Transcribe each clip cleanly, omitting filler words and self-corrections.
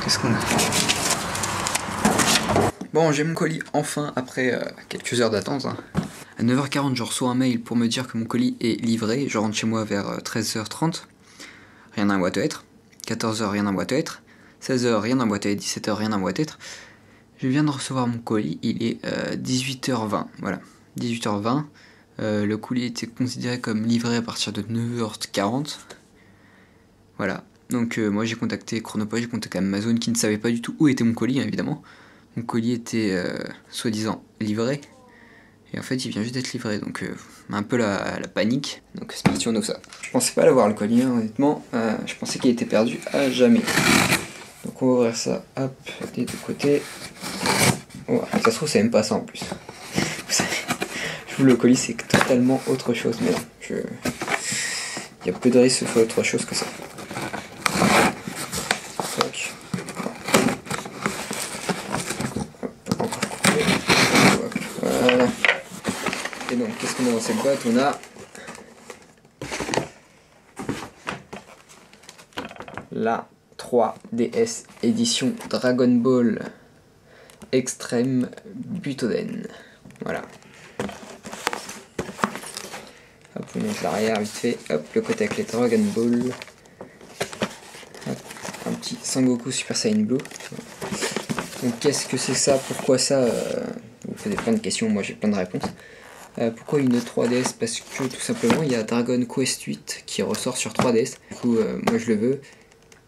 Qu'est-ce qu'on a? Bon, j'ai mon colis enfin après quelques heures d'attente. Hein. À 9h40, je reçois un mail pour me dire que mon colis est livré. Je rentre chez moi vers 13h30. Rien dans la boîte aux lettres. 14h, rien dans la boîte aux lettres. 16h, rien dans la boîte aux lettres. 17h, rien dans la boîte aux lettres. Je viens de recevoir mon colis. Il est 18h20. Voilà, 18h20. Le colis était considéré comme livré à partir de 9h40. Voilà. Donc moi j'ai contacté Chronopost, j'ai contacté Amazon qui ne savait pas du tout où était mon colis, hein, évidemment. Mon colis était soi-disant livré. Et en fait il vient juste d'être livré, donc un peu la panique. Donc c'est parti, on ouvre ça. Je pensais pas l'avoir le colis, hein, honnêtement. Je pensais qu'il était perdu à jamais. Donc on va ouvrir ça, hop, des deux côtés. Oh, ça se trouve c'est même pas ça en plus. Je vous le colis c'est totalement autre chose, mais non, il y a peu de risques que ce soit autre chose que ça. Voilà. Et donc, qu'est-ce qu'on a dans cette boîte? On a la 3DS édition Dragon Ball Extreme Butoden. Voilà. Hop, on monte l'arrière vite fait. Hop, le côté avec les Dragon Ball. Hop, un petit Sangoku Super Saiyan Blue. Donc, qu'est-ce que c'est ça? Pourquoi ça? Vous posez plein de questions, moi j'ai plein de réponses. Pourquoi une 3DS? Parce que tout simplement il y a Dragon Quest 8 qui ressort sur 3DS. Du coup moi je le veux.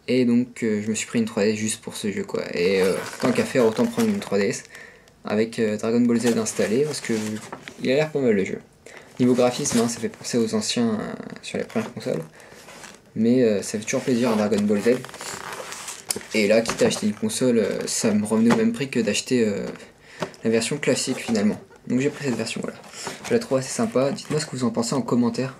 Et donc je me suis pris une 3DS juste pour ce jeu quoi. Et tant qu'à faire autant prendre une 3DS avec Dragon Ball Z installé parce que il a l'air pas mal le jeu. Niveau graphisme hein, ça fait penser aux anciens sur les premières consoles. Mais ça fait toujours plaisir à Dragon Ball Z. Et là quitte à acheter une console ça me revenait au même prix que d'acheter la version classique finalement. Donc j'ai pris cette version voilà. Je la trouve assez sympa. Dites-moi ce que vous en pensez en commentaire.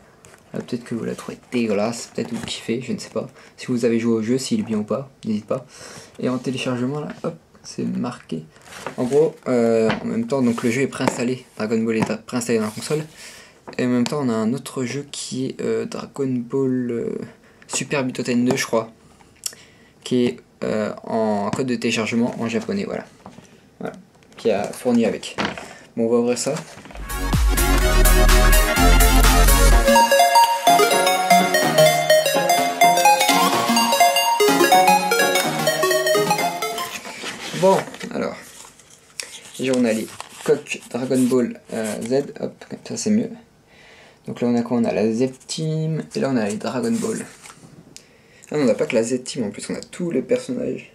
Peut-être que vous la trouvez dégueulasse, peut-être vous kiffez, je ne sais pas. Si vous avez joué au jeu, s'il est bien ou pas, n'hésitez pas. Et en téléchargement là, hop, c'est marqué. En gros, en même temps, donc le jeu est préinstallé. Dragon Ball est préinstallé dans la console. Et en même temps, on a un autre jeu qui est Dragon Ball Super Butoden 2, je crois. Qui est en code de téléchargement en japonais, voilà. Voilà. Qui a fourni avec. Bon, on va ouvrir ça. Bon, alors, déjà on a les coques Dragon Ball Z, hop, comme ça c'est mieux. Donc là on a quoi? On a la Z Team, et là on a les Dragon Ball. Ah non, on n'a pas que la Z Team, en plus on a tous les personnages.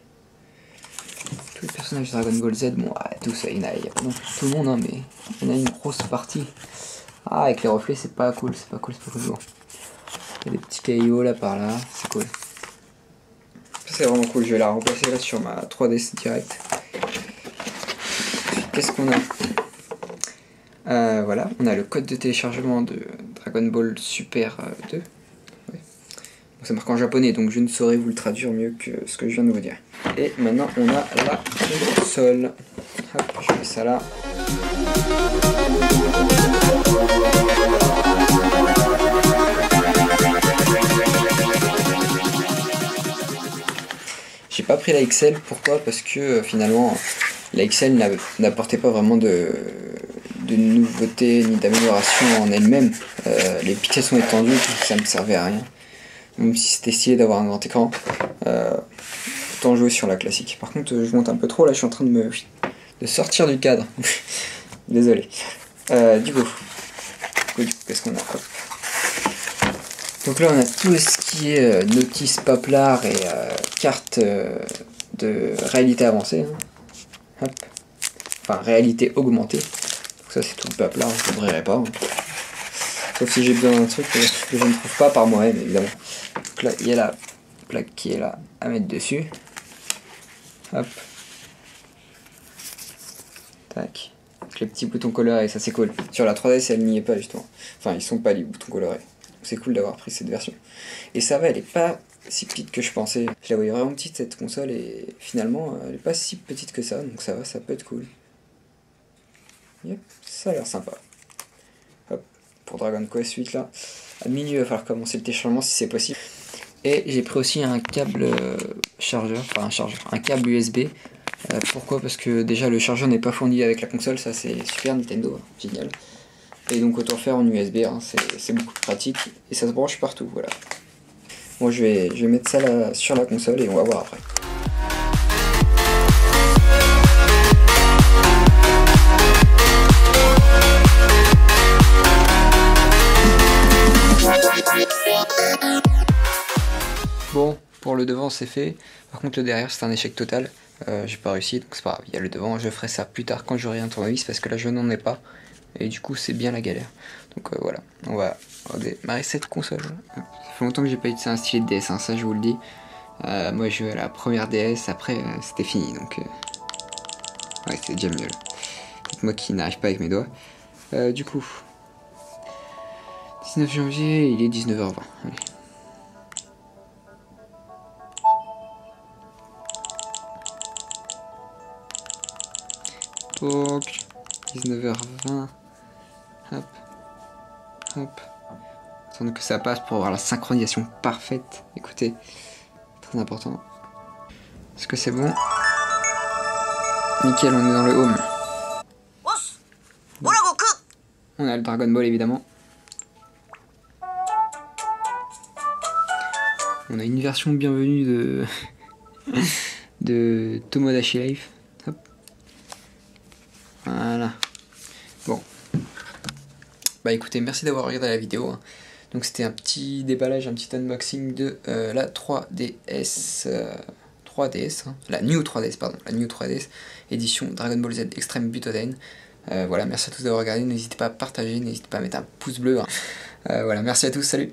Tous les personnages Dragon Ball Z, bon, tous, il y a pas non plus tout le monde, hein, mais il y en a une grosse partie. Ah, avec les reflets, c'est pas cool, c'est pas cool. Bon. Il y a des petits cailloux là par là, c'est cool. C'est vraiment cool, je vais la remplacer là sur ma 3DS direct. Qu'est-ce qu'on a? Voilà, on a le code de téléchargement de Dragon Ball Super 2. Ouais. Bon, c'est marqué en japonais, donc je ne saurais vous le traduire mieux que ce que je viens de vous dire. Et maintenant, on a la console. Hop, je mets ça là. J'ai pas pris la XL, pourquoi? Parce que finalement la XL n'apportait pas vraiment de nouveautés ni d'amélioration en elle-même. Les pixels sont étendus, ça me servait à rien. Même si c'était stylé d'avoir un grand écran, autant jouer sur la classique. Par contre je monte un peu trop là, je suis en train de sortir du cadre. Désolé. Du coup, qu'est-ce qu'on a? Hop. Donc là on a tout ce qui est notice Paplar et carte de réalité avancée. Hein. Hop. Enfin réalité augmentée. Donc ça c'est tout le Paplar, je ne l'ouvrirai pas. Hein. Sauf si j'ai besoin d'un truc que je ne trouve pas par moi-même évidemment. Donc là il y a la plaque qui est là à mettre dessus. Hop. Tac. Avec les petits boutons colorés, ça c'est cool. Sur la 3DS elle n'y est pas justement. Enfin ils sont pas les boutons colorés. C'est cool d'avoir pris cette version. Et ça va, elle est pas si petite que je pensais. Je la voyais vraiment petite cette console et finalement elle est pas si petite que ça. Donc ça va, ça peut être cool. Yep, ça a l'air sympa. Hop, pour Dragon Quest 8 là. À minuit il va falloir commencer le téléchargement si c'est possible. Et j'ai pris aussi un câble chargeur, enfin un câble USB. Pourquoi? Parce que déjà le chargeur n'est pas fourni avec la console, ça c'est super Nintendo, génial. Et donc autant faire en USB, hein, c'est beaucoup plus pratique et ça se branche partout, voilà. Bon, je vais mettre ça là sur la console et on va voir après. Bon, pour le devant c'est fait, par contre le derrière c'est un échec total, j'ai pas réussi donc c'est pas grave, il y a le devant, je ferai ça plus tard quand j'aurai un tournevis parce que là je n'en ai pas, et du coup c'est bien la galère. Donc voilà, on va démarrer cette console. Ça fait longtemps que j'ai pas utilisé un stylet de DS, hein, ça je vous le dis. Moi je jouais à la première DS, après c'était fini, donc ouais c'est déjà mieux là. C'est moi qui n'arrive pas avec mes doigts. Du coup, 19 janvier, il est 19h20, allez. Donc 19h20, hop, hop, attendre que ça passe pour avoir la synchronisation parfaite. Écoutez, très important. Est-ce que c'est bon? Nickel, on est dans le home. Bon. On a le Dragon Ball évidemment. On a une version bienvenue de Tomodachi Life. Hop. Voilà. Bon. Bah écoutez, merci d'avoir regardé la vidéo. Hein. Donc c'était un petit déballage, un petit unboxing de la 3DS. 3DS, hein. La New 3DS, pardon. La New 3DS, édition Dragon Ball Z Extreme Butoden. Voilà, merci à tous d'avoir regardé. N'hésitez pas à partager, n'hésitez pas à mettre un pouce bleu. Hein. Voilà, merci à tous, salut!